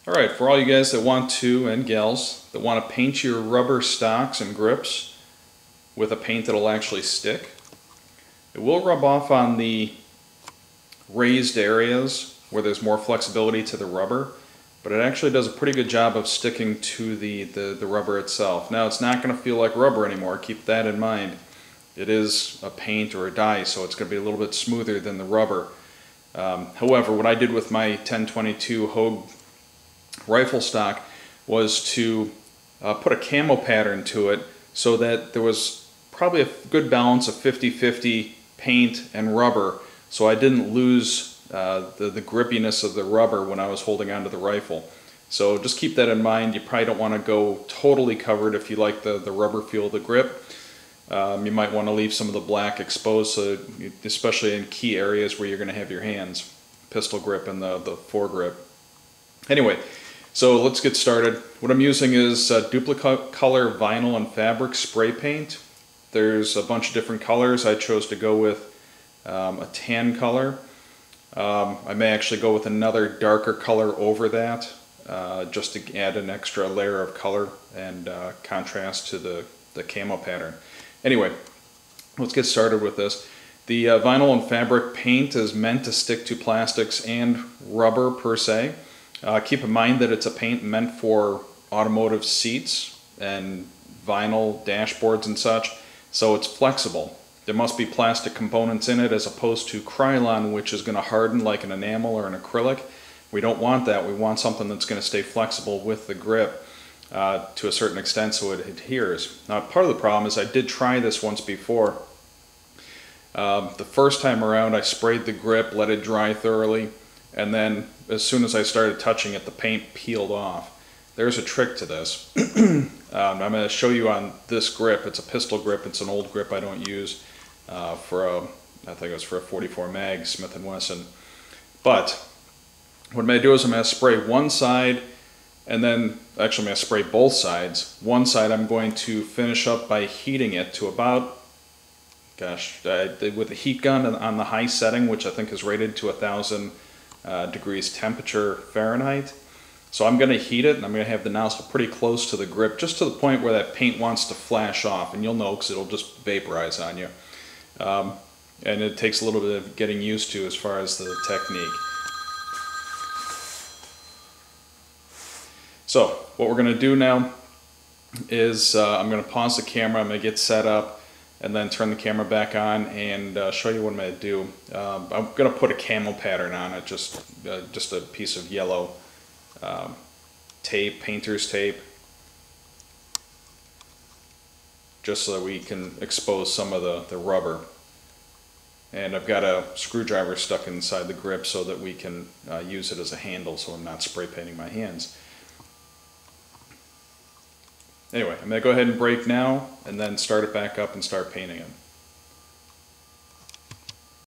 Alright, for all you guys that want to, and gals, that want to paint your rubber stocks and grips with a paint that'll actually stick, it will rub off on the raised areas where there's more flexibility to the rubber, but it actually does a pretty good job of sticking to the rubber itself. Now, it's not going to feel like rubber anymore, keep that in mind. It is a paint or a dye, so it's going to be a little bit smoother than the rubber. However, what I did with my 1022 Hogue rifle stock was to put a camo pattern to it so that there was probably a good balance of 50-50 paint and rubber, so I didn't lose the grippiness of the rubber when I was holding onto the rifle. So just keep that in mind. You probably don't want to go totally covered if you like the rubber feel of the grip. You might want to leave some of the black exposed, so especially in key areas where you're going to have your hands, pistol grip and the foregrip. Anyway, so let's get started. What I'm using is duplicate color vinyl and fabric spray paint. There's a bunch of different colors. I chose to go with a tan color. I may actually go with another darker color over that, just to add an extra layer of color and contrast to the camo pattern. Anyway, let's get started with this. The vinyl and fabric paint is meant to stick to plastics and rubber per se. Keep in mind that it's a paint meant for automotive seats and vinyl dashboards and such, so it's flexible. There must be plastic components in it as opposed to Krylon, which is going to harden like an enamel or an acrylic. We don't want that. We want something that's going to stay flexible with the grip to a certain extent so it adheres. Now, part of the problem is I did try this once before. The first time around I sprayed the grip, let it dry thoroughly, and then as soon as I started touching it, the paint peeled off. There's a trick to this. I'm going to show you on this grip. It's a pistol grip. It's an old grip I don't use I think it was for a 44 mag Smith & Wesson. But what I'm going to do is I'm going to spray one side, and then actually I'm going to spray both sides. One side I'm going to finish up by heating it to about, with a heat gun on the high setting, which I think is rated to 1,000 degrees temperature Fahrenheit. So I'm going to heat it, and I'm going to have the nozzle pretty close to the grip, just to the point where that paint wants to flash off, and you'll know because it'll just vaporize on you. And it takes a little bit of getting used to as far as the technique. So what we're going to do now is I'm going to pause the camera, I'm going to get set up, and then turn the camera back on and show you what I'm going to do. I'm going to put a camo pattern on it, just a piece of yellow tape, painter's tape, just so that we can expose some of the rubber. And I've got a screwdriver stuck inside the grip so that we can use it as a handle so I'm not spray painting my hands. Anyway, I'm going to go ahead and brake now and then start it back up and start painting it.